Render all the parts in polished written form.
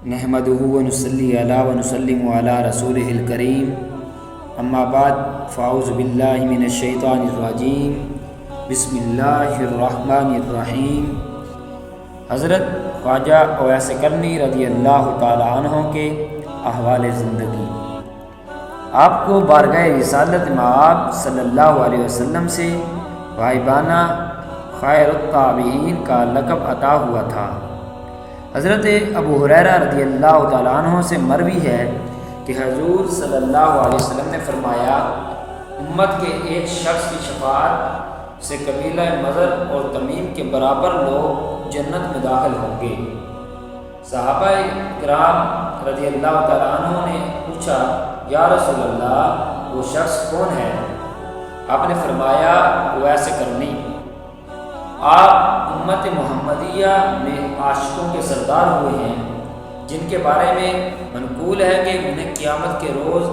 نحمدہ و نصلی علی و نسلم علی رسولہ الکریم، اما بعد فاعوذ باللہ من الشیطان الرجیم، بسم اللہ الرحمن الرحیم۔ حضرت خواجہ اویس کرنی رضی اللہ تعالی عنہ کے احوال زندگی۔ آپ کو بارگاہ رسالت مآب صلی اللہ علیہ وسلم سے غائبانہ خیر التابعین کا لقب عطا ہوا تھا۔ حضرت ابو ہریرہ رضی اللہ تعالیٰ عنہ سے مروی ہے کہ حضور صلی اللہ علیہ وسلم نے فرمایا، امت کے ایک شخص کی شفاعت سے قبیلہ مضر اور تمیم کے برابر لوگ جنت میں داخل ہوں گے۔ صحابہ کرام رضی اللہ تعالیٰ عنہ نے پوچھا، یا رسول اللہ وہ شخص کون ہے؟ آپ نے فرمایا، اویس کرنی۔ آپ امت محمدیہ میں عاشقوں کے سردار ہوئے ہیں، جن کے بارے میں منقول ہے کہ انہیں قیامت کے روز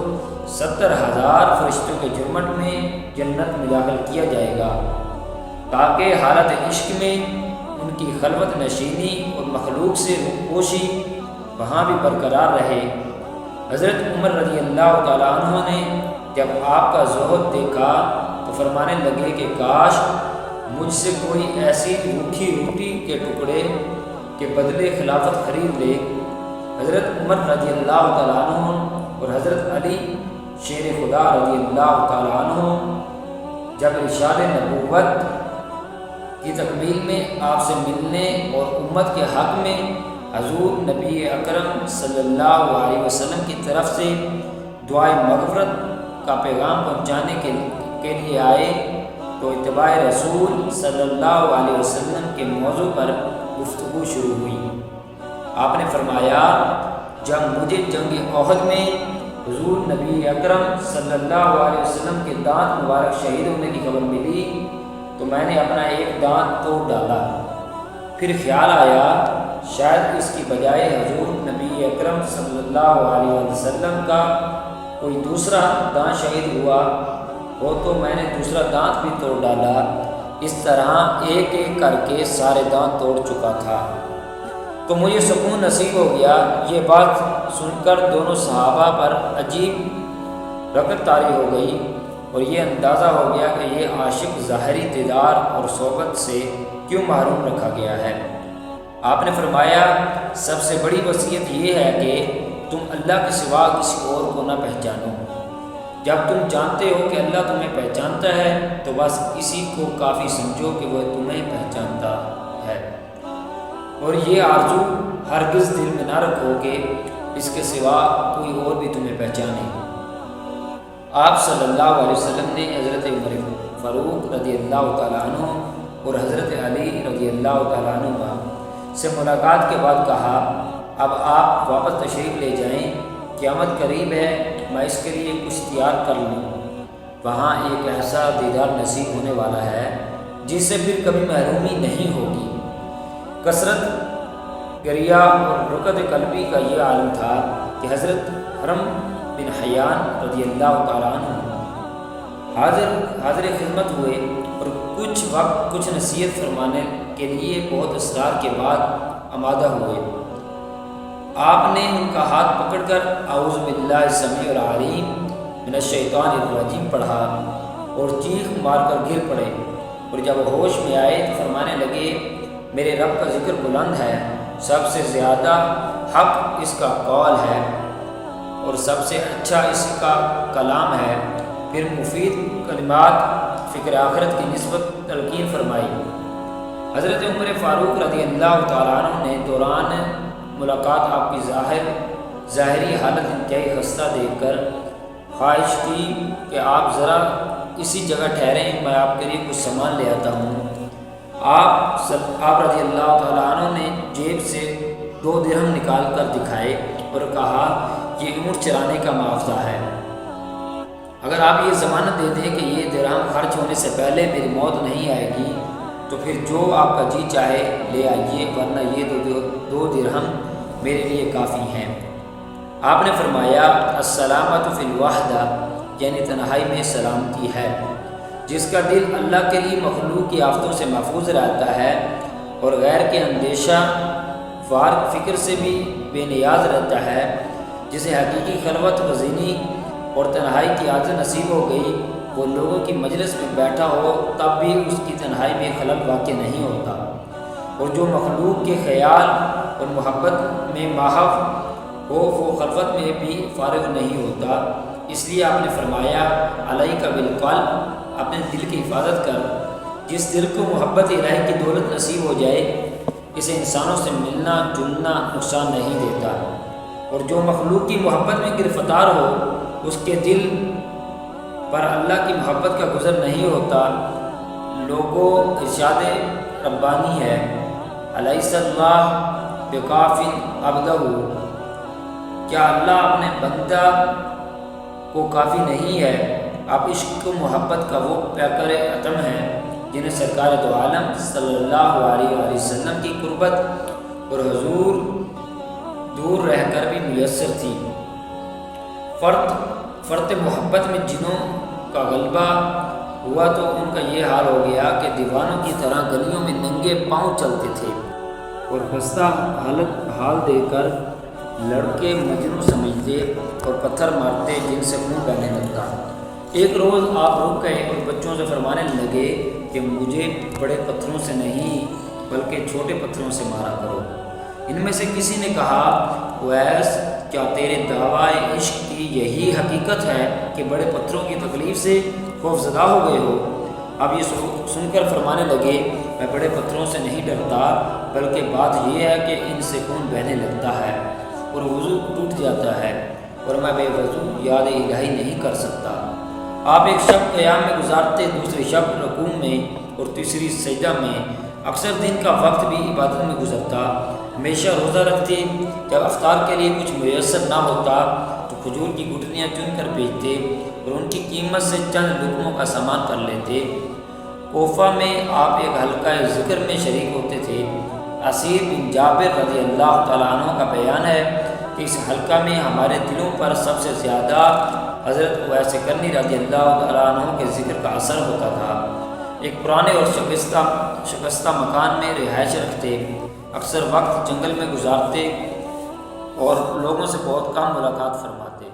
70,000 فرشتوں کے جھرمٹ میں جنت میں داخل کیا جائے گا، تاکہ حالت عشق میں ان کی خلوت نشینی اور مخلوق سے روپوشی وہاں بھی برقرار رہے۔ حضرت عمر رضی اللہ تعالیٰ عنہ نے جب آپ کا زہد دیکھا تو فرمانے لگے کہ کاش مجھ سے کوئی ایسی روکھی روٹی کے ٹکڑے کے بدلے خلافت خرید لے۔ حضرت عمر رضی اللہ تعالیٰ عنہ اور حضرت علی شیر خدا رضی اللہ تعالیٰ عنہ جب ارشاد نبوت کی تکمیل میں آپ سے ملنے اور امت کے حق میں حضور نبی اکرم صلی اللہ علیہ وسلم کی طرف سے دعائے مغفرت کا پیغام پہنچانے کے لیے آئے تو اتباع رسول صلی اللہ علیہ وسلم کے موضوع پر گفتگو شروع ہوئی۔ آپ نے فرمایا، جب مجھے جنگ احد میں حضور نبی اکرم صلی اللہ علیہ وسلم کے دانت مبارک شہید ہونے کی خبر ملی تو میں نے اپنا ایک دانت توڑ ڈالا۔ پھر خیال آیا شاید اس کی بجائے حضور نبی اکرم صلی اللہ علیہ وسلم کا کوئی دوسرا دانت شہید ہوا ہو تو میں نے دوسرا دانت بھی توڑ ڈالا۔ اس طرح ایک ایک کر کے سارے دانت توڑ چکا تھا تو مجھے سکون نصیب ہو گیا۔ یہ بات سن کر دونوں صحابہ پر عجیب رغبت طاری ہو گئی اور یہ اندازہ ہو گیا کہ یہ عاشق ظاہری دیدار اور صحبت سے کیوں محروم رکھا گیا ہے۔ آپ نے فرمایا، سب سے بڑی وصیت یہ ہے کہ تم اللہ کے سوا کسی اور کو نہ پہچانو۔ جب تم جانتے ہو کہ اللہ تمہیں پہچانتا ہے تو بس اسی کو کافی سمجھو کہ وہ تمہیں پہچانتا ہے، اور یہ آرزو ہرگز دل میں نہ رکھو کہ اس کے سوا کوئی اور بھی تمہیں پہچانے۔ آپ صلی اللہ علیہ وسلم نے حضرت عمر فاروق رضی اللہ تعالیٰ عنہ اور حضرت علی رضی اللہ تعالیٰ عنہ سے ملاقات کے بعد کہا، اب آپ واپس تشریف لے جائیں، قیامت قریب ہے، میں اس کے لیے کچھ تیار کر لوں۔ وہاں ایک ایسا دیدار نصیب ہونے والا ہے جس سے پھر کبھی محرومی نہیں ہوگی۔ کثرت گریہ اور رکت قلبی کا یہ عالم تھا کہ حضرت حرم بن حیان رضی اللہ تعالیٰ عنہ حاضر خدمت ہوئے اور کچھ وقت کچھ نصیحت فرمانے کے لیے بہت اصرار کے بعد آمادہ ہوئے۔ آپ نے ان کا ہاتھ پکڑ کر اعوذ باللہ السمیع العلیم من الشیطان الرجیم پڑھا اور چیخ مار کر گر پڑے، اور جب ہوش میں آئے تو فرمانے لگے، میرے رب کا ذکر بلند ہے، سب سے زیادہ حق اس کا قول ہے اور سب سے اچھا اس کا کلام ہے۔ پھر مفید کلمات فکر آخرت کی نسبت تلقین فرمائی۔ حضرت عمر فاروق رضی اللہ تعالیٰ عنہ نے دوران ملاقات آپ کی ظاہری حالت انتہائی خستہ دیکھ کر خواہش کی کہ آپ ذرا اسی جگہ ٹھہریں، میں آپ کے لیے کچھ سامان لے آتا ہوں۔ آپ رضی اللہ تعالیٰ عنہ نے جیب سے 2 درہم نکال کر دکھائے اور کہا، یہ اونٹ چرانے کا معاوضہ ہے، اگر آپ یہ ضمانت دے دیں کہ یہ درہم خرچ ہونے سے پہلے میری موت نہیں آئے گی تو پھر جو آپ کا جی چاہے لے آئیے، ورنہ یہ 2 درہم میرے لیے کافی ہیں۔ آپ نے فرمایا، السلامۃ فی الوحدہ، یعنی تنہائی میں سلامتی ہے۔ جس کا دل اللہ کے لیے مخلوق کی آفتوں سے محفوظ رہتا ہے اور غیر کے اندیشہ فارغ فکر سے بھی بے نیاز رہتا ہے، جسے حقیقی خلوت گزینی اور تنہائی کی عادت نصیب ہو گئی، وہ لوگوں کی مجلس میں بیٹھا ہو تب بھی اس کی تنہائی میں خلل واقع نہیں ہوتا، اور جو مخلوق کے خیال اور محبت میں محو ہو وہ خلوت میں بھی فارغ نہیں ہوتا۔ اس لیے آپ نے فرمایا علیک بالقلب، اپنے دل کی حفاظت کر۔ جس دل کو محبت الہی کی دولت نصیب ہو جائے اسے انسانوں سے ملنا جلنا نقصان نہیں دیتا، اور جو مخلوق کی محبت میں گرفتار ہو اس کے دل پر اللہ کی محبت کا گزر نہیں ہوتا۔ لوگوں ارشاد ربانی ہے، الیس اللہ بکاف عبدہ، کیا اللہ اپنے بندہ کو کافی نہیں ہے؟ آپ عشق و محبت کا وہ پیکر اتم ہیں جنہیں سرکار دو عالم صلی اللہ علیہ وآلہ وسلم کی قربت اور حضور دور رہ کر بھی میسر تھی۔ فرط محبت میں جنوں کا غلبہ ہوا تو ان کا یہ حال ہو گیا کہ دیوانوں کی طرح گلیوں میں ننگے پاؤں چلتے تھے، اور خستہ حال دے کر لڑکے مجنوں سمجھتے اور پتھر مارتے جن سے منہ بہنے لگتا۔ ایک روز آپ رک گئے اور بچوں سے فرمانے لگے کہ مجھے بڑے پتھروں سے نہیں بلکہ چھوٹے پتھروں سے مارا کرو۔ ان میں سے کسی نے کہا، اویس، کیا تیرے دعویٰ عشق کی یہی حقیقت ہے کہ بڑے پتھروں کی تکلیف سے خوف زدہ ہو گئے ہو؟ اب یہ سن کر فرمانے لگے، میں بڑے پتھروں سے نہیں ڈرتا، بلکہ بات یہ ہے کہ ان سے خون بہنے لگتا ہے اور وضو ٹوٹ جاتا ہے، اور میں بے وضو یاد الہی نہیں کر سکتا۔ آپ ایک شب قیام میں گزارتے، دوسری شب رکوع میں اور تیسری سجدہ میں، اکثر دن کا وقت بھی عبادت میں گزرتا، ہمیشہ روزہ رکھتے، جب افطار کے لیے کچھ میسر نہ ہوتا تو کھجور کی گٹھلیاں چن کر بیچتے اور ان کی قیمت سے چند لقموں کا سامان کر لیتے۔ کوفہ میں آپ ایک حلقہ ذکر میں شریک ہوتے تھے۔ اسیر بن جابر رضی اللہ تعالیٰ عنہ کا بیان ہے کہ اس حلقہ میں ہمارے دلوں پر سب سے زیادہ حضرت اویس کرنی رضی اللہ تعالیٰ عنہ کے ذکر کا اثر ہوتا تھا۔ ایک پرانے اور شکستہ مکان میں رہائش رکھتے، اکثر وقت جنگل میں گزارتے اور لوگوں سے بہت کم ملاقات فرماتے۔